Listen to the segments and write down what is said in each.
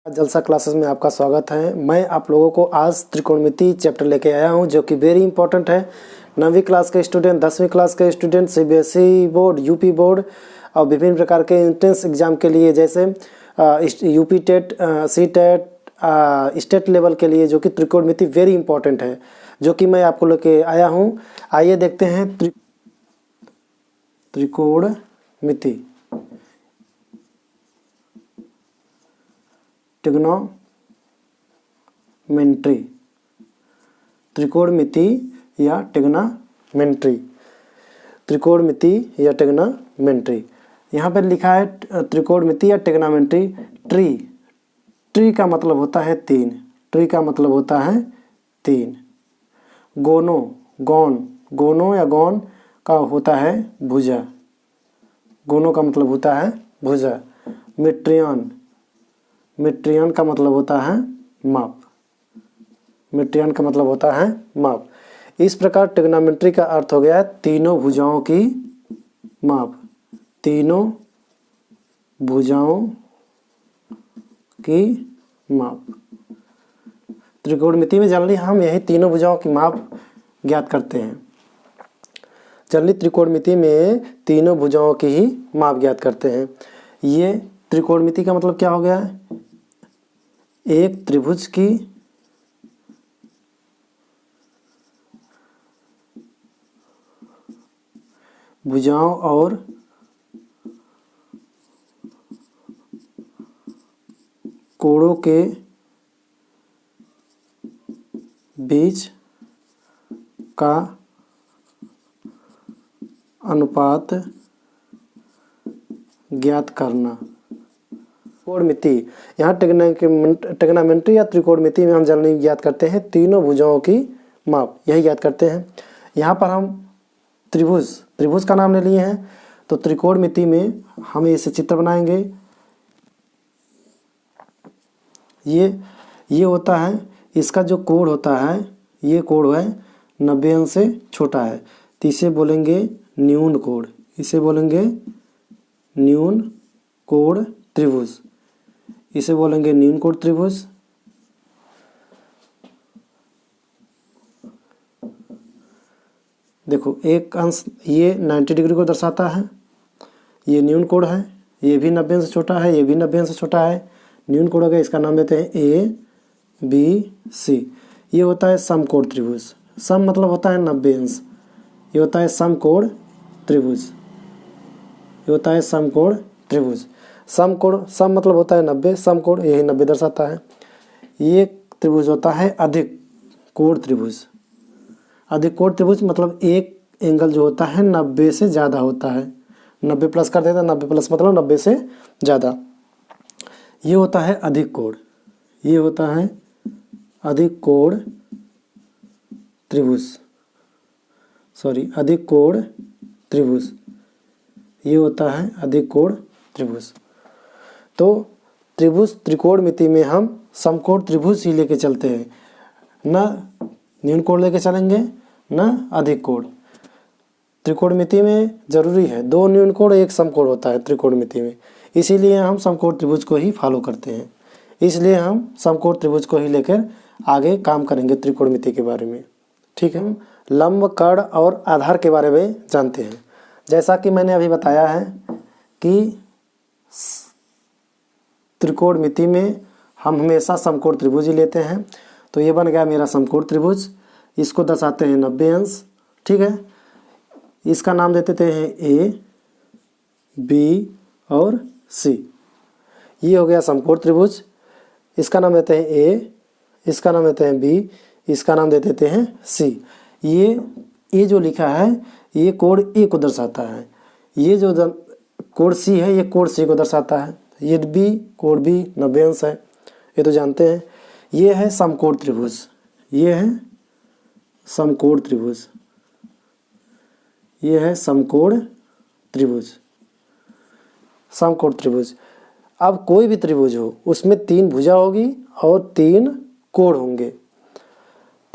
जलसा क्लासेस में आपका स्वागत है। मैं आप लोगों को आज त्रिकोणमिति चैप्टर लेके आया हूं जो कि वेरी इंपॉर्टेंट है। 9वीं क्लास के स्टूडेंट, 10वीं क्लास के student, CBSE board, UP board और विभिन्न प्रकार के एंट्रेंस एग्जाम के लिए जैसे UP TET, C TET, state level के लिए जो कि त्रिकोणमिति वेरी इंपॉर्टेंट है, जो कि मैं आपको लेके आया हूँ। आइए देखते हैं त्रिकोणमिति, ट्रिग्नोमेट्री, त्रिकोणमिति या ट्रिग्नोमेट्री, त्रिकोणमिति या ट्रिग्नोमेट्री। यहाँ पर लिखा है त्रिकोणमिति या ट्रिग्नोमेट्री। ट्री का मतलब होता है तीन, ट्री का मतलब होता है तीन। गोनो या गौन का होता है भुजा, गोनो का मतलब होता है भुजा। मेट्रियन का मतलब होता है माप, मेट्रियन का मतलब होता है माप। इस प्रकार ट्रिग्नोमेट्री का अर्थ हो गया है तीनों भुजाओं की माप, तीनों भुजाओं की माप। त्रिकोणमिति में जनरली हम यही तीनों भुजाओं की माप ज्ञात करते हैं। जनरली त्रिकोणमिति में तीनों भुजाओं की ही माप ज्ञात करते हैं। ये त्रिकोणमिति का मतलब क्या हो गया है? एक त्रिभुज की भुजाओं और कोणों के बीच का अनुपात ज्ञात करना। त्रिकोणमिति, यहाँ ट्रिग्नोमेट्री या त्रिकोणमिति में हम जनरली ज्ञात करते हैं तीनों भुजाओं की माप, यही ज्ञात करते हैं। यहाँ पर हम त्रिभुज का नाम ले लिए हैं, तो त्रिकोणमिति में हम ऐसे चित्र बनाएंगे। ये होता है, इसका जो कोण होता है, ये कोण है 90 अंश से छोटा है, तो इसे बोलेंगे न्यून कोण, इसे बोलेंगे न्यून कोण त्रिभुज, इसे बोलेंगे न्यून कोण त्रिभुज। देखो एक अंश ये 90 डिग्री को दर्शाता है, ये न्यून कोण है, ये भी 90 अंश से छोटा है, ये भी 90 अंश से छोटा है, न्यून कोण हो गया, इसका नाम देते हैं ABC। ये होता है समकोण त्रिभुज, सम मतलब होता है 90 अंश, ये होता है समकोण त्रिभुज, ये होता है समकोण त्रिभुज। सम मतलब होता है 90, समकोण यही 90 दर्शाता है। ये त्रिभुज होता है अधिक कोण त्रिभुज। अधिक कोण त्रिभुज मतलब एक एंगल जो होता है 90 से ज़्यादा होता है, 90 प्लस कर देते हैं, 90 प्लस मतलब 90 से ज़्यादा। ये होता है अधिक कोण, ये होता है अधिक कोण त्रिभुज, अधिक कोण त्रिभुज, ये होता है अधिक कोण त्रिभुज। तो त्रिकोणमिति में हम समकोण त्रिभुज ही लेके चलते हैं, ना न्यून कोण लेके चलेंगे ना अधिक कोण। त्रिकोणमिति में जरूरी है 2 न्यून कोण 1 समकोण होता है त्रिकोणमिति में, इसीलिए हम समकोण त्रिभुज को ही फॉलो करते हैं, इसलिए हम समकोण त्रिभुज को ही लेकर आगे काम करेंगे त्रिकोणमिति के बारे में। ठीक है, लंब, कर्ण और आधार के बारे में जानते हैं। जैसा कि मैंने अभी बताया है कि त्रिकोणमिति में हम हमेशा समकोण त्रिभुज ही लेते हैं। तो ये बन गया मेरा समकोण त्रिभुज, इसको दर्शाते हैं 90 अंश। ठीक है, इसका नाम दे देते हैं A, B और C। ये हो गया समकोण त्रिभुज, इसका नाम देते हैं A, इसका नाम देते हैं B, इसका नाम दे देते हैं C। ये जो लिखा है ये कोण A को दर्शाता है, ये जो कोण C है ये कोण C को दर्शाता है, ये कोण B 90 अंश है, ये तो जानते हैं। ये है समकोण त्रिभुज, ये है समकोण त्रिभुज, ये है समकोण त्रिभुज, समकोण त्रिभुज। अब कोई भी त्रिभुज हो उसमें 3 भुजा होगी और 3 कोण होंगे, तो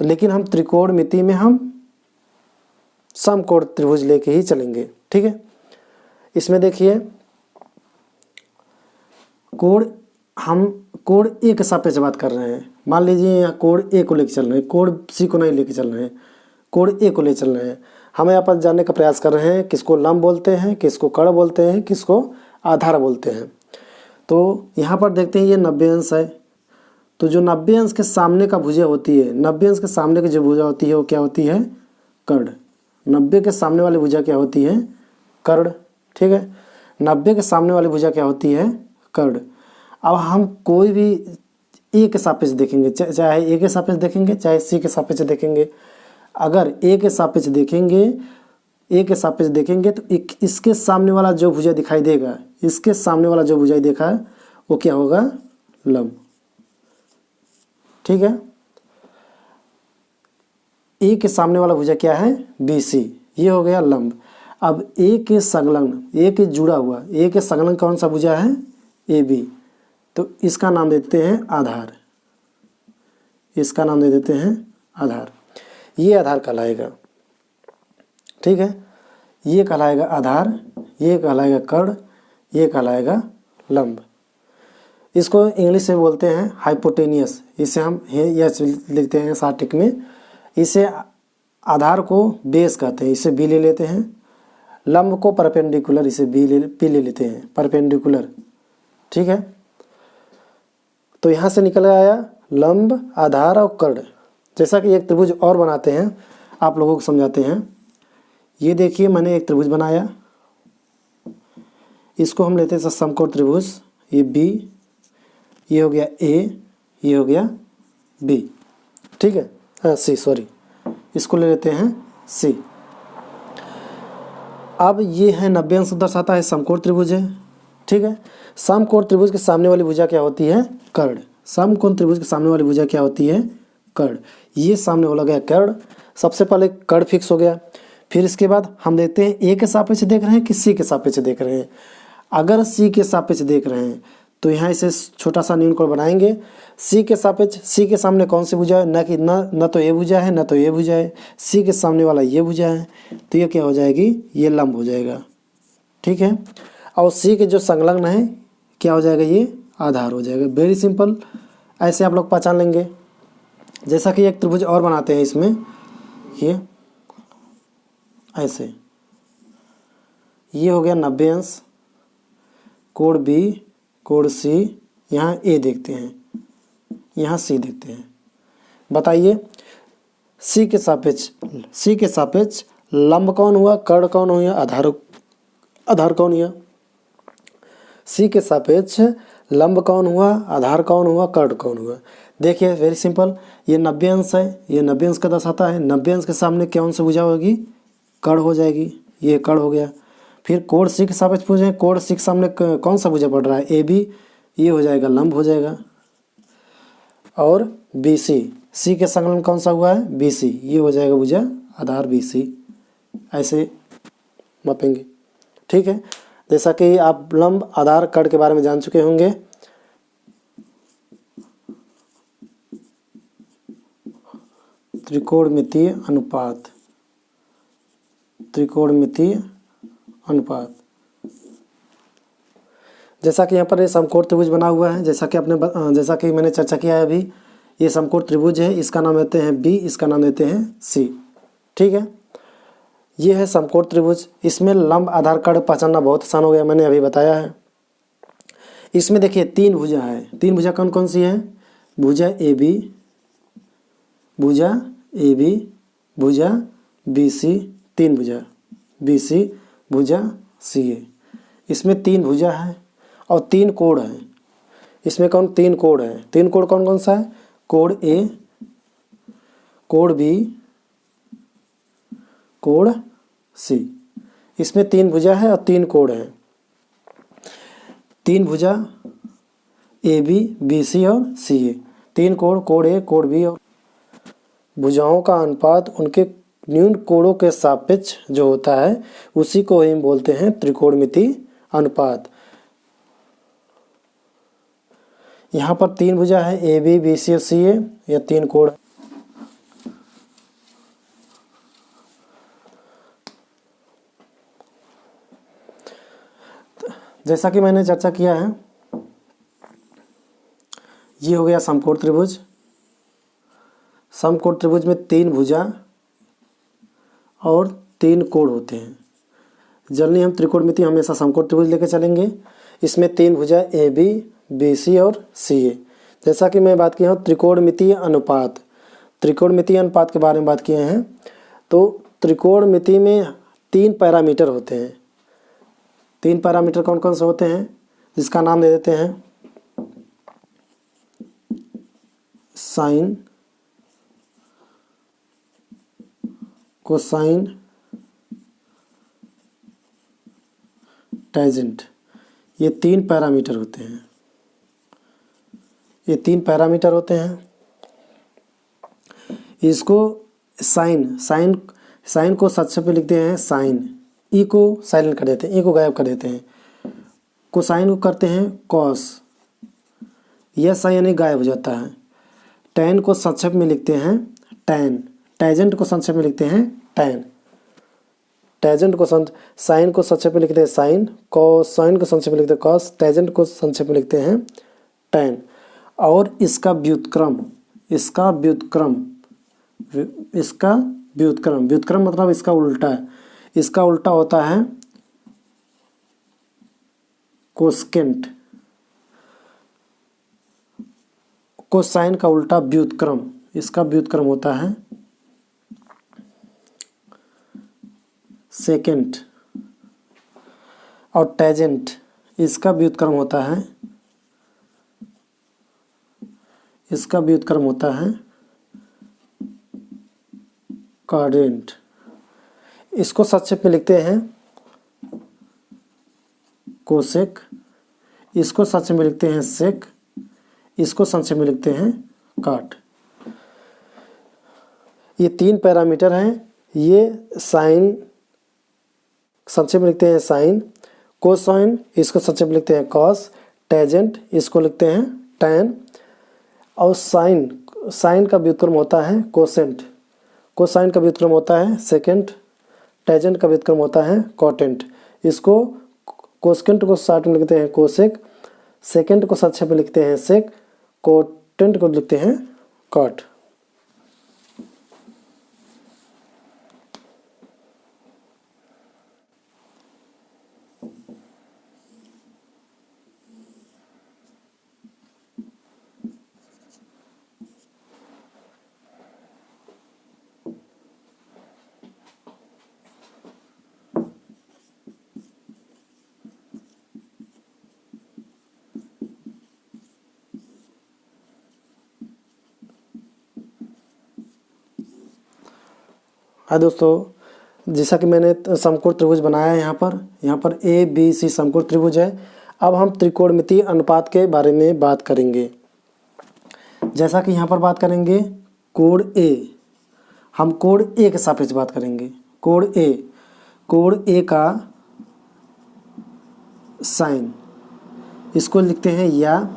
लेकिन हम त्रिकोणमिति में हम समकोण त्रिभुज लेके ही चलेंगे। ठीक है, इसमें देखिए कोण हम कोड ए के सापेक्ष बात कर रहे हैं। मान लीजिए यहाँ कोड ए को लेकर चल रहे हैं, कोड सी को नहीं लेके चल रहे हैं, कोड ए को ले चल रहे हैं। हम यहाँ पर जानने का प्रयास कर रहे हैं किसको लंब बोलते हैं, किसको कड़ बोलते हैं, किसको आधार बोलते हैं। तो यहाँ पर देखते हैं ये 90 अंश है, तो जो 90 अंश के सामने का भुजा होती है, 90 अंश के सामने की जो भुजा होती है वो क्या होती है? कर्ण। 90 के सामने वाली भुजा क्या होती है? कर्ण। ठीक है, 90 के सामने वाली भुजा क्या होती है? कर्ण। अब हम कोई भी ए के सापेक्ष देखेंगे, चाहे ए के सापेक्ष देखेंगे, चाहे सी के सापेक्ष देखेंगे। अगर ए के सापेक्ष देखेंगे तो इसके सामने वाला जो भुजा दिखाई देगा, इसके सामने वाला जो भुजा देखा है वो क्या होगा? लंब। ठीक है, ए के सामने वाला भुजा क्या है? BC, ये हो गया लंब। अब ए के संलग्न, ए के जुड़ा हुआ, ए के संलग्न कौन सा भुजा है? AB, तो इसका नाम देते हैं आधार। इसका नाम दे देते हैं आधार। ये आधार कहलाएगा। ठीक है, ये कहलाएगा आधार, ये कहलाएगा कर्ण, ये कहलाएगा लंब। इसको इंग्लिश में बोलते हैं हाइपोटेनियस। इसे हम यह लिखते हैं सार्टिक में। इसे आधार को बेस कहते हैं, इसे बी ले लेते हैं। लंब को परपेंडिकुलर, इसे पी ले लेते हैं, परपेंडिकुलर। ठीक है, तो यहाँ से निकल आया लंब, आधार और कर्ण। जैसा कि एक त्रिभुज और बनाते हैं, आप लोगों को समझाते हैं। ये देखिए मैंने एक त्रिभुज बनाया, इसको हम लेते हैं समकोण त्रिभुज। ये B, ये हो गया A, ये हो गया B। ठीक है, C, सॉरी, इसको ले लेते हैं C। अब ये है 90 अंश दर्शाता है, समकोण त्रिभुज है। ठीक है, समकोण त्रिभुज के सामने वाली भुजा क्या होती है? कर्ण। समकोण त्रिभुज के सामने वाली भुजा क्या होती है? कर्ण। ये सामने वाला गया कर्ण। सबसे पहले कर्ण फिक्स हो गया। फिर इसके बाद हम देखते हैं ए के सापेक्ष देख रहे हैं कि सी के सापेक्ष देख रहे हैं। अगर सी के सापेक्ष देख रहे हैं तो यहाँ इसे छोटा सा न्यून कोण बनाएंगे। सी के सापेक्ष, सी के सामने कौन सी भुजा है? न तो ये भुजा है, न तो ये भुजा है। सी के सामने वाला ये भुजा है, तो ये क्या हो जाएगी? ये लंब हो जाएगा। ठीक है, और सी के जो संलग्न है क्या हो जाएगा? ये आधार हो जाएगा। वेरी सिंपल, ऐसे आप लोग पहचान लेंगे। जैसा कि एक त्रिभुज और बनाते हैं इसमें, ये ऐसे, ये हो गया 90 अंश, कोण B, कोण C, यहाँ A देखते हैं, यहाँ C देखते हैं। बताइए C के सापेक्ष लंब कौन हुआ, कर्ण कौन हुआ, आधार कौन हुआ? C के सापेक्ष लंब कौन हुआ, आधार कौन हुआ, कर्ण कौन हुआ? देखिए वेरी सिंपल, ये 90 अंश है, ये 90 अंश का दर्शाता है। 90 अंश के सामने कौन सी भुजा होगी? कर्ण हो जाएगी, ये कर्ण हो गया। फिर कोण C के सापेक्ष पूछे, कोण C के सामने कौन सा भुजा पड़ रहा है? AB, ये हो जाएगा लंब हो जाएगा। और BC, C के संलग्न कौन सा हुआ है? BC, ये हो जाएगा भुजा आधार BC। ऐसे मापेंगे। ठीक है, जैसा कि आप लंब, आधार, कर्ण के बारे में जान चुके होंगे। त्रिकोणमितीय अनुपात, त्रिकोणमितीय अनुपात। जैसा कि यहाँ पर ये समकोण त्रिभुज बना हुआ है, जैसा कि मैंने चर्चा किया है अभी, ये समकोण त्रिभुज है, इसका नाम देते हैं B, इसका नाम देते हैं C। ठीक है, ये है समकोण त्रिभुज। इसमें लंब, आधार, कर्ण पहचानना बहुत आसान हो गया, मैंने अभी बताया है। इसमें देखिए 3 भुजा है। 3 भुजा कौन कौन सी है? भुजा AB, भुजा AB, भुजा BC, 3 भुजा BC, भुजा CA। इसमें 3 भुजा है और 3 कोण है। इसमें 3 कोण है। 3 कोण कौन कौन सा है? कोण A, कोण B, कोण C। इसमें 3 भुजा है और 3 कोण है। 3 भुजा AB, BC और CA। 3 कोण, कोण A, कोण B, और भुजाओं का अनुपात उनके न्यून कोणों के सापेक्ष जो होता है उसी को हम बोलते हैं त्रिकोणमितीय अनुपात। यहाँ पर 3 भुजा है, AB, BC और CA, या 3 कोण। जैसा कि मैंने चर्चा किया है, ये हो गया समकोण त्रिभुज। समकोण त्रिभुज में 3 भुजा और 3 कोण होते हैं। जनरली हम त्रिकोणमिति हमेशा समकोण त्रिभुज लेकर चलेंगे। इसमें 3 भुजा ए बी, बी सी और सी ए। जैसा कि मैं बात किया हूँ त्रिकोणमितीय अनुपात, त्रिकोणमितीय अनुपात के बारे में बात किए हैं। तो त्रिकोणमिति में 3 पैरामीटर होते हैं। 3 पैरामीटर कौन कौन से होते हैं, जिसका नाम दे देते हैं साइन, कोसाइन, टेंजेंट। ये 3 पैरामीटर होते हैं। ये 3 पैरामीटर होते हैं। इसको साइन को संक्षेप में लिखते हैं साइन, ई को साइलेंट कर देते हैं, ई को गायब कर देते हैं। कोसाइन को करते हैं कॉस, यह साइन यानी गायब हो जाता है। टैन को संक्षेप में लिखते हैं टैन, टेंजेंट को संक्षेप में लिखते हैं टैन। टेंजेंट को साइन को संक्षेप में लिखते हैं साइन, कोसाइन को संक्षेप में लिखते हैं कॉस, टेंजेंट को संक्षेप में लिखते हैं टैन। और इसका व्युत्क्रम व्युत्क्रम मतलब इसका उल्टा है। इसका उल्टा होता है कोसेकेंट। कोसाइन का उल्टा व्युत्क्रम, इसका व्युत्क्रम होता है सेकेंट। और टेंजेंट, इसका व्युत्क्रम होता है कॉर्डेंट। इसको संक्षेप में लिखते हैं कोसेक, इसको संक्षेप में लिखते हैं सेक, इसको संक्षेप में लिखते हैं काट। ये 3 पैरामीटर हैं। ये साइन संक्षेप में लिखते हैं साइन, कोसाइन इसको संक्षेप में लिखते हैं कॉस, टेंजेंट इसको लिखते हैं टैन। और साइन का व्युत्क्रम होता है कोसेंट, कोसाइन का व्युत्क्रम होता है सेकेंट, टेंजेंट का व्युत्क्रम होता है कॉटेंट। इसको कोसेकेंट को शॉर्ट में लिखते हैं कोसेक, सेकेंड को संक्षेप में लिखते हैं सेक, कोटेंट को लिखते हैं कॉट। हाँ दोस्तों, जैसा कि मैंने समकोण त्रिभुज बनाया है यहाँ पर ए बी सी समकोण त्रिभुज है। अब हम त्रिकोणमितीय अनुपात के बारे में बात करेंगे। जैसा कि यहाँ पर बात करेंगे कोण ए, हम कोण ए के सापेक्ष बात करेंगे। कोण ए का साइन, इसको लिखते हैं या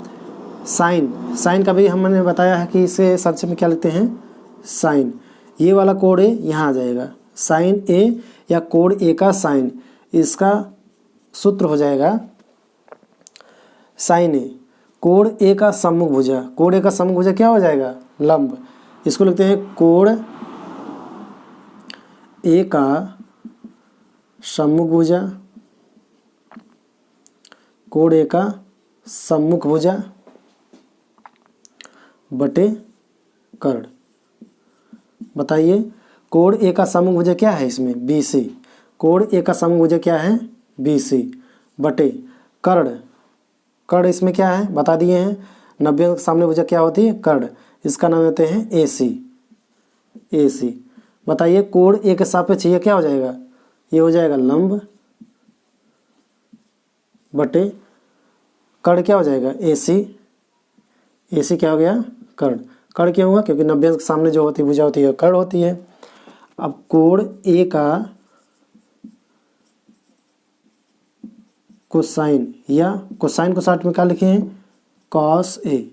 साइन का भी हमने बताया है कि इसे संक्षेप में क्या लिखते हैं साइन। ये वाला कोण ए यहाँ आ जाएगा साइन ए या कोण ए का साइन, इसका सूत्र हो जाएगा साइन ए। कोण ए का सम्मुख भुजा, कोण ए का सम्मुख भुजा क्या हो जाएगा लंब, इसको लिखते हैं कोण ए का सम्मुख भुजा, कोण ए का सम्मुख भुजा बटे कर्ण। बताइए कोण ए का सम्मुख भुजा क्या है इसमें बी सी, कोण ए का सम्मुख भुजा क्या है बी सी बटे कर्ण इसमें क्या है बता दिए हैं। 90 अंक सामने भुजा क्या होती है कर्ण, इसका नाम होते हैं ए सी। बताइए कोण ए के सापेक्ष ये क्या हो जाएगा, ये हो जाएगा लंब बटे कर्ण क्या हो जाएगा ए सी क्या हो गया कर्ण क्यों हुआ, क्योंकि 90 अंश के सामने जो होती है भुजा होती है कर्ण होती है। अब कोण ए का कोसाइन या कोसाइन को शॉर्ट में क्या लिखे हैं कॉस ए,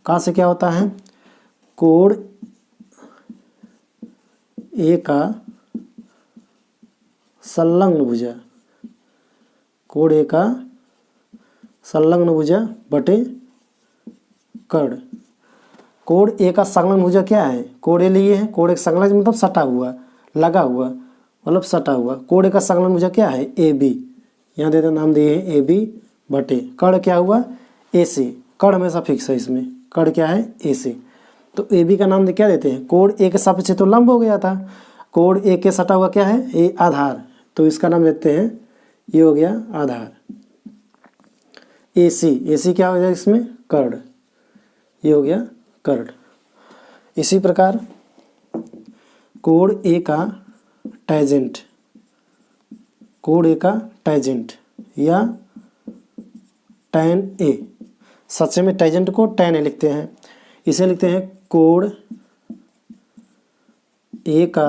का से क्या होता है कोण ए का संलग्न भुजा, कोण ए का संलग्न भुजा बटे कर्ण। कोण ए का संलग्न भुजा क्या है, कोण ए लिए है, कोण एक संलग्न मतलब सटा हुआ, लगा हुआ मतलब सटा हुआ। कोण ए का संलग्न भुजा क्या है, ए बी, यहाँ देते नाम दिए हैं ए बी बटे कर्ण क्या हुआ ए सी। कर्ण हमेशा फिक्स है, इसमें कर्ण क्या है ए सी। तो ए बी का नाम क्या देते हैं, कोण ए के सापेक्ष तो लंब हो गया था, कोण ए के सटा हुआ क्या है ए आधार, तो इसका नाम देते हैं ये हो गया आधार ए सी। ए सी क्या हो जाएगा इसमें कर्ण, ये हो गया कर्ण। इसी प्रकार कोण ए का टैजेंट, कोण ए का टैजेंट या टैन ए, सच में टैजेंट को टैन ए लिखते हैं, इसे लिखते हैं कोण ए का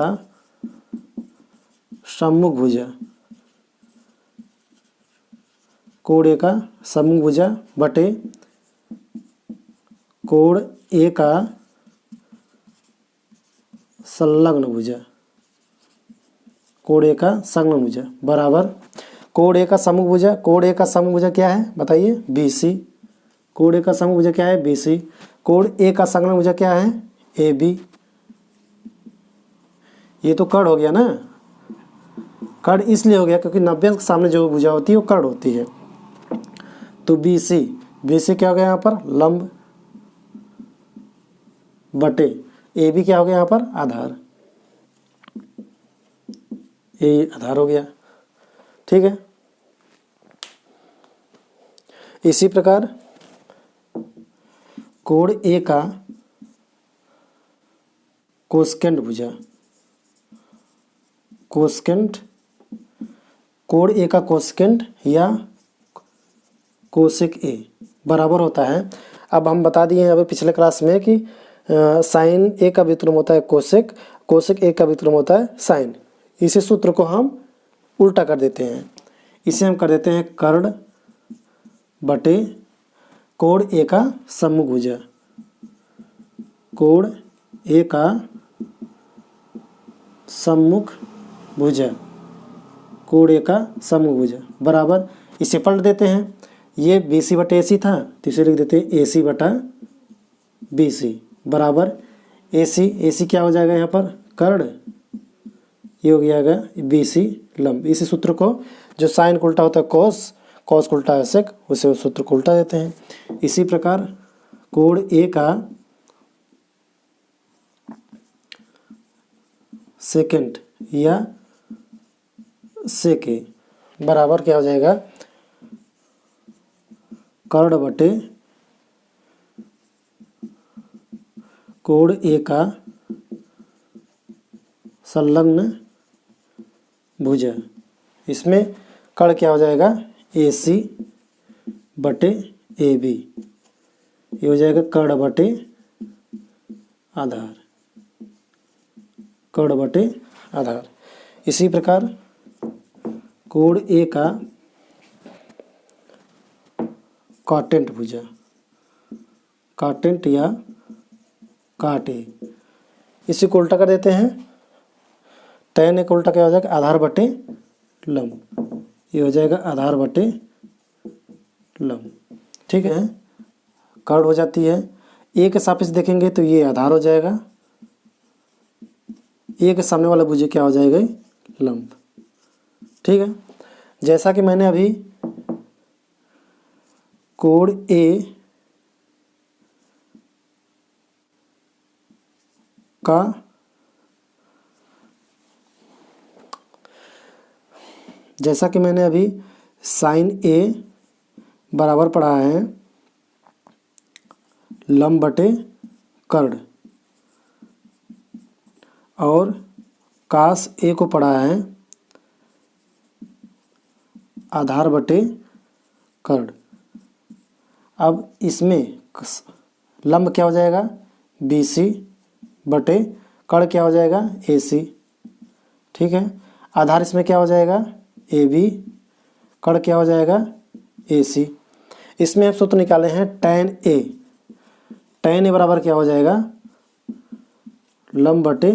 सम्मुख भुजा, कोण ए का सम्मुख भुजा बटे कोण ए का संलग्न भुजा, कोण ए का संलग्न भुजा बराबर कोण ए का सम्मुख भुजा। कोण ए का सम्मुख भुजा क्या है बताइए बी सी, कोण ए का सम्मुख भुजा क्या है बी सी। कोण ए का संलग्न भुजा क्या है ए बी। ये तो कर्ण हो गया ना, कर्ण इसलिए हो गया क्योंकि 90 के सामने जो भुजा होती है वो कर्ण होती है। तो बी सी, बी सी क्या हो गया यहाँ पर लंब बटे ए बी क्या हो गया यहाँ पर आधार, ये आधार हो गया। ठीक है, इसी प्रकार कोण ए का कोसेकेंट भुजा, कोसेकेंट, कोण ए का कोसेकेंट या कोसेक ए बराबर होता है। अब हम बता दिए हैं अभी पिछले क्लास में कि साइन ए का व्युत्क्रम होता है कोसेक, कोसेक ए का व्युत्क्रम होता है साइन। इसी सूत्र को हम उल्टा कर देते हैं, इसे हम कर देते हैं कर्ण बटे कोण ए का सम्मुख भुजा, कोण ए का सम्मुख भुजा, कोण ए का सम्मुख भुजा बराबर, इसे पलट देते हैं, ये बी सी बटे ए सी था तो इसे लिख देते हैं ए सी बटा बी सी बराबर ए सी क्या हो जाएगा यहाँ पर कर्ण, ये हो गया बी सी लंब। इसी सूत्र को जो साइन को उल्टा होता है कॉस, कॉस को उल्टा है सेक, उसे उस सूत्र को उल्टा देते हैं। इसी प्रकार कोण ए का सेकेंड या सेक ए बराबर क्या हो जाएगा कर्ण बटे कोण ए का संलग्न भुजा। इसमें कर्ण क्या हो जाएगा ए सी बटे ए बी, ये हो जाएगा कर्ण बटे आधार, कर्ण बटे आधार। इसी प्रकार कोण ए का काटेंट भुजा, काटेंट या काटे, इसी को उल्टा कर देते हैं, टैन ए को उल्टा क्या हो जाएगा आधार बटे लंब, ये हो जाएगा आधार बटे लंब। ठीक है, कर्ण हो जाती है, ए के सापेक्ष देखेंगे तो ये आधार हो जाएगा, ए के सामने वाला भुजा क्या हो जाएगा लंब। ठीक है, जैसा कि मैंने अभी कोण ए का साइन ए बराबर पढ़ा है लंब बटे कर्ण, और कास ए को पढ़ा है आधार बटे कर्ण। अब इसमें लंब क्या हो जाएगा बी सी बटे कर्ण क्या हो जाएगा ए सी। ठीक है, आधार इसमें क्या हो जाएगा ए बी, कर्ण क्या हो जाएगा ए सी। इसमें हम सूत्र निकाले हैं टैन ए, टैन ए बराबर क्या हो जाएगा लंब बटे